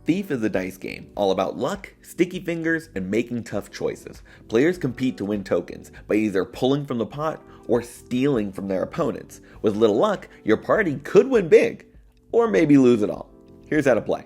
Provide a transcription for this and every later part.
Thief is a dice game, all about luck, sticky fingers, and making tough choices. Players compete to win tokens by either pulling from the pot or stealing from their opponents. With little luck, your party could win big, or maybe lose it all. Here's how to play.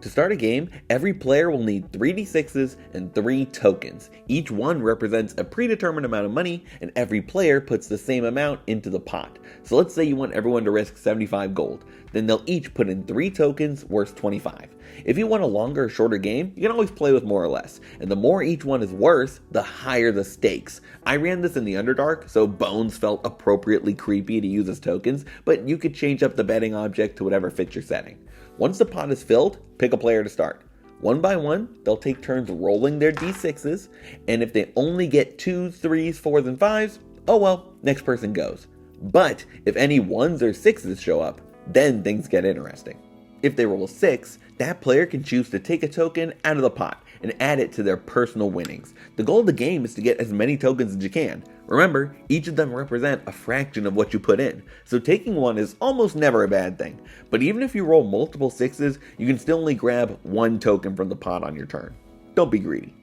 To start a game, every player will need 3d6s and 3 tokens. Each one represents a predetermined amount of money, and every player puts the same amount into the pot. So let's say you want everyone to risk 75 gold. Then they'll each put in 3 tokens worth 25. If you want a longer or shorter game, you can always play with more or less. And the more each one is worth, the higher the stakes. I ran this in the Underdark, so bones felt appropriately creepy to use as tokens, but you could change up the betting object to whatever fits your setting. Once the pot is filled, pick a player to start. One by one, they'll take turns rolling their d6s, and if they only get 2s, 3s, 4s, and 5s, oh well, next person goes. But if any 1s or 6s show up, then things get interesting. If they roll a 6, that player can choose to take a token out of the pot and add it to their personal winnings. The goal of the game is to get as many tokens as you can. Remember, each of them represent a fraction of what you put in, so taking one is almost never a bad thing. But even if you roll multiple 6s, you can still only grab 1 token from the pot on your turn. Don't be greedy.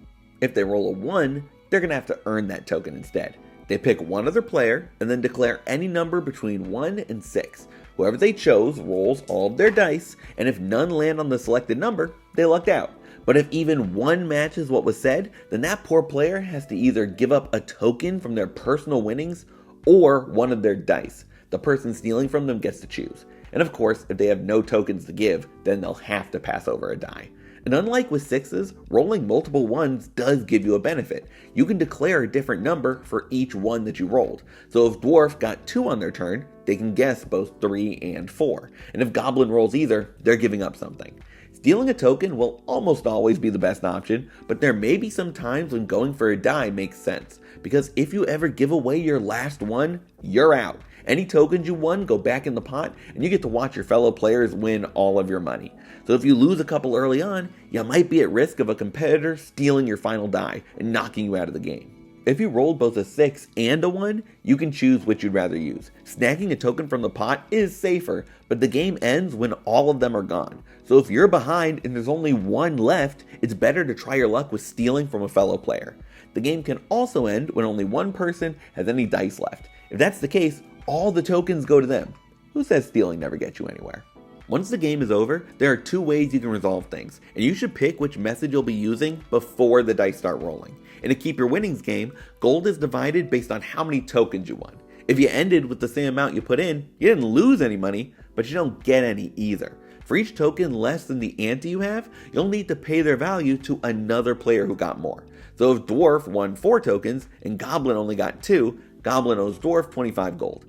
If they roll a 1, they're going to have to earn that token instead. They pick one other player and then declare any number between 1 and 6. Whoever they chose rolls all of their dice, and if none land on the selected number, they lucked out. But if even one matches what was said, then that poor player has to either give up a token from their personal winnings or one of their dice. The person stealing from them gets to choose. And of course, if they have no tokens to give, then they'll have to pass over a die. And unlike with 6s, rolling multiple 1s does give you a benefit. You can declare a different number for each one that you rolled. So if Dwarf got 2 on their turn, they can guess both 3 and 4. And if Goblin rolls either, they're giving up something. Stealing a token will almost always be the best option, but there may be some times when going for a die makes sense. Because if you ever give away your last one, you're out. Any tokens you won go back in the pot, and you get to watch your fellow players win all of your money. So if you lose a couple early on, you might be at risk of a competitor stealing your final die and knocking you out of the game. If you rolled both a 6 and a 1, you can choose which you'd rather use. Snagging a token from the pot is safer, but the game ends when all of them are gone. So if you're behind and there's only 1 left, it's better to try your luck with stealing from a fellow player. The game can also end when only one person has any dice left. If that's the case, all the tokens go to them. Who says stealing never gets you anywhere? Once the game is over, there are 2 ways you can resolve things, and you should pick which method you'll be using before the dice start rolling. In a Keep Your Winnings game, gold is divided based on how many tokens you won. If you ended with the same amount you put in, you didn't lose any money, but you don't get any either. For each token less than the ante you have, you'll need to pay their value to another player who got more. So if Dwarf won 4 tokens and Goblin only got 2, Goblin owes Dwarf 25 gold.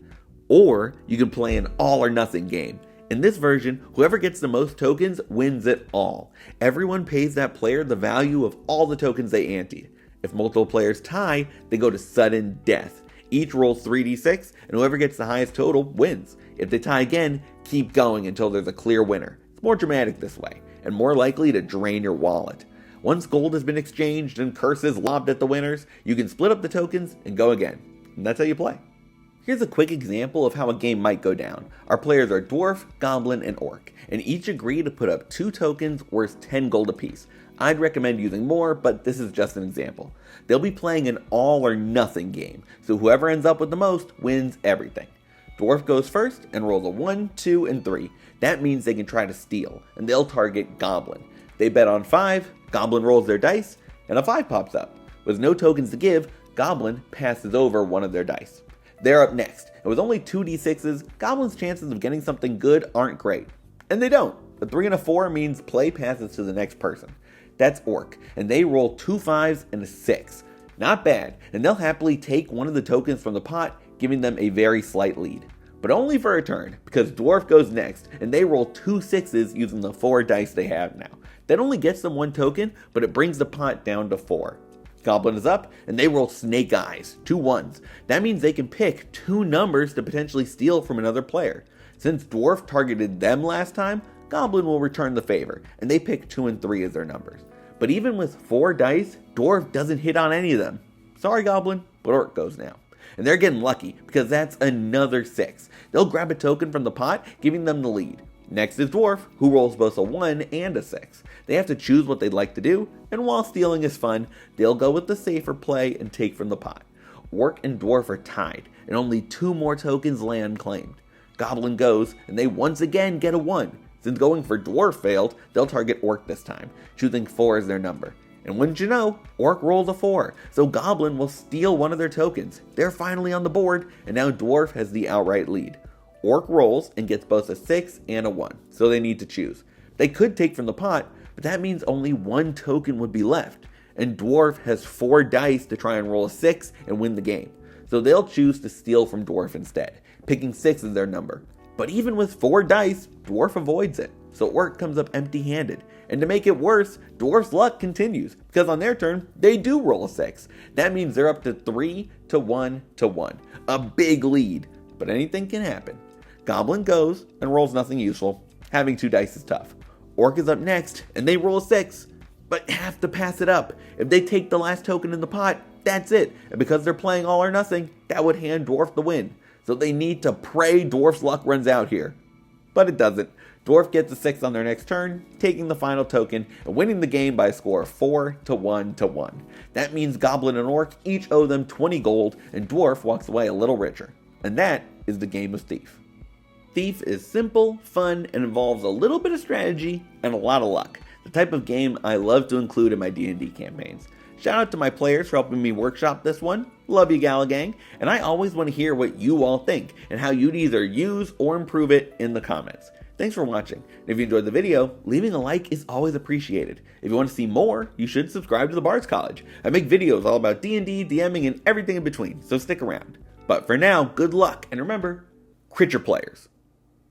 Or you can play an all or nothing game. In this version, whoever gets the most tokens wins it all. Everyone pays that player the value of all the tokens they anteed. If multiple players tie, they go to sudden death. Each rolls 3d6, and whoever gets the highest total wins. If they tie again, keep going until there's a clear winner. It's more dramatic this way, and more likely to drain your wallet. Once gold has been exchanged and curses lobbed at the winners, you can split up the tokens and go again. And that's how you play. Here's a quick example of how a game might go down. Our players are Dwarf, Goblin, and Orc, and each agree to put up 2 tokens worth 10 gold apiece. I'd recommend using more, but this is just an example. They'll be playing an all or nothing game, so whoever ends up with the most wins everything. Dwarf goes first and rolls a 1, 2, and 3. That means they can try to steal, and they'll target Goblin. They bet on 5, Goblin rolls their dice, and a 5 pops up. With no tokens to give, Goblin passes over one of their dice. They're up next, and with only 2d6s, Goblin's chances of getting something good aren't great. And they don't. A 3 and a 4 means play passes to the next person. That's Orc, and they roll 2 5s and a 6. Not bad, and they'll happily take one of the tokens from the pot, giving them a very slight lead. But only for a turn, because Dwarf goes next, and they roll 2 6s using the 4 dice they have now. That only gets them 1 token, but it brings the pot down to 4. Goblin is up, and they roll Snake Eyes, 2 1s. That means they can pick 2 numbers to potentially steal from another player. Since Dwarf targeted them last time, Goblin will return the favor, and they pick 2 and 3 as their numbers. But even with 4 dice, Dwarf doesn't hit on any of them. Sorry Goblin, but Orc goes now. And they're getting lucky, because that's another 6. They'll grab a token from the pot, giving them the lead. Next is Dwarf, who rolls both a 1 and a 6. They have to choose what they'd like to do, and while stealing is fun, they'll go with the safer play and take from the pot. Orc and Dwarf are tied, and only 2 more tokens land claimed. Goblin goes, and they once again get a 1. Since going for Dwarf failed, they'll target Orc this time, choosing 4 as their number. And wouldn't you know, Orc rolled a 4, so Goblin will steal one of their tokens. They're finally on the board, and now Dwarf has the outright lead. Orc rolls and gets both a 6 and a 1, so they need to choose. They could take from the pot, but that means only 1 token would be left, and Dwarf has 4 dice to try and roll a 6 and win the game. So they'll choose to steal from Dwarf instead, picking 6 as their number. But even with 4 dice, Dwarf avoids it, so Orc comes up empty-handed. And to make it worse, Dwarf's luck continues, because on their turn, they do roll a 6. That means they're up to 3 to 1 to 1. A big lead, but anything can happen. Goblin goes and rolls nothing useful. Having 2 dice is tough. Orc is up next, and they roll a 6, but have to pass it up. If they take the last token in the pot, that's it. And because they're playing all or nothing, that would hand Dwarf the win. So they need to pray Dwarf's luck runs out here. But it doesn't. Dwarf gets a 6 on their next turn, taking the final token and winning the game by a score of 4 to 1 to 1. That means Goblin and Orc each owe them 20 gold, and Dwarf walks away a little richer. And that is the game of Thief. Thief is simple, fun, and involves a little bit of strategy and a lot of luck. The type of game I love to include in my D&D campaigns. Shout out to my players for helping me workshop this one. Love you, Gala Gang. And I always want to hear what you all think and how you'd either use or improve it in the comments. Thanks for watching. And if you enjoyed the video, leaving a like is always appreciated. If you want to see more, you should subscribe to the Bard's College. I make videos all about D&D, DMing, and everything in between, so stick around. But for now, good luck, and remember, crit your players.